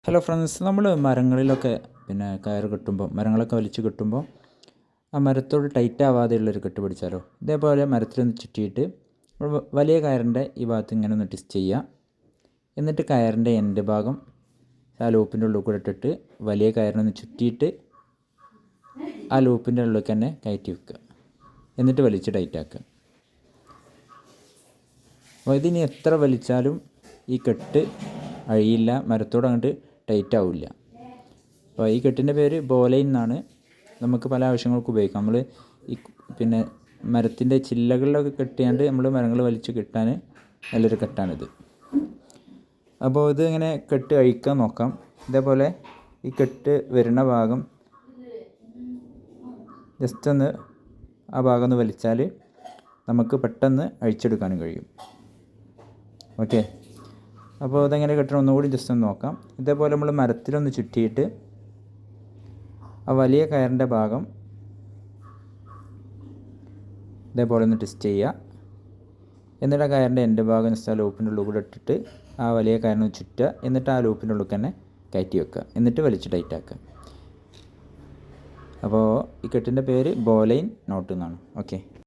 Hello friends, നമ്മൾ മരങ്ങളിലൊക്കെ കയറ് കെട്ടുമ്പോൾ മരങ്ങളൊക്കെ വലിച്ച് കെട്ടുമ്പോൾ ആ മരത്തോട് ടൈറ്റ് ആവാതെയുള്ളൊരു കെട്ട് പിടിച്ചാലോ. ഇതേപോലെ മരത്തിലൊന്ന് ചുറ്റിയിട്ട് വലിയ കയറിൻ്റെ ഈ ഭാഗത്ത് ഇങ്ങനെ ഒന്ന് ട്വിസ്റ്റ് ചെയ്യുക. എന്നിട്ട് കയറിൻ്റെ എൻഡ് ഭാഗം ആ ലൂപ്പിൻ്റെ ഉള്ളിൽ കൂടെ ഇട്ടിട്ട് വലിയ കയറിനൊന്ന് ചുറ്റിയിട്ട് ആ ലൂപ്പിൻ്റെ ഉള്ളിലേക്ക് തന്നെ കയറ്റി വെക്കുക. എന്നിട്ട് വലിച്ച് ടൈറ്റാക്കുക. അപ്പോൾ ഇതിനി എത്ര വലിച്ചാലും ഈ കെട്ട് അഴിയില്ല, മരത്തോട് അങ്ങോട്ട് ടൈറ്റ് ആവില്ല. അപ്പോൾ ഈ കെട്ടിൻ്റെ പേര് ബോലൈൻ എന്നാണ്. നമുക്ക് പല ആവശ്യങ്ങൾക്ക് ഉപയോഗിക്കാം. നമ്മൾ ഈ മരത്തിൻ്റെ ചില്ലകളിലൊക്കെ കെട്ടിയാണ്ട് നമ്മൾ മരങ്ങൾ വലിച്ച് കെട്ടാൻ നല്ലൊരു കെട്ടാണിത്. അപ്പോൾ ഇത് ഇങ്ങനെ കെട്ട് അഴിക്കാൻ നോക്കാം. ഇതേപോലെ ഈ കെട്ട് വരുന്ന ഭാഗം ജസ്റ്റ് ഒന്ന് ആ ഭാഗം ഒന്ന് വലിച്ചാൽ നമുക്ക് പെട്ടെന്ന് അഴിച്ചെടുക്കാനും കഴിയും. ഓക്കെ, അപ്പോൾ ഇതെങ്ങനെ കെട്ടണം ഒന്നുകൂടി ജസ്റ്റ് ഒന്ന് നോക്കാം. ഇതേപോലെ നമ്മൾ മരത്തിലൊന്ന് ചുറ്റിയിട്ട് ആ വലിയ കയറിൻ്റെ ഭാഗം ഇതേപോലെ ഒന്ന് ട്വിസ്റ്റ് ചെയ്യുക. എന്നിട്ട് ആ കയറിൻ്റെ എൻ്റെ ഭാഗം ജസ്റ്റ് ആ ലൂപ്പിൻ്റെ ഉള്ളിൽ കൂടെ ഇട്ടിട്ട് ആ വലിയ കയറിനൊന്ന് ചുറ്റുക. എന്നിട്ട് ആ ലൂപ്പിൻ്റെ ഉള്ളിൽ തന്നെ കയറ്റി വെക്കുക. എന്നിട്ട് വലിച്ച് ടൈറ്റാക്കുക. അപ്പോൾ ഈ കെട്ടിൻ്റെ പേര് ബോലൈൻ നോട്ട് എന്നാണ്. ഓക്കെ.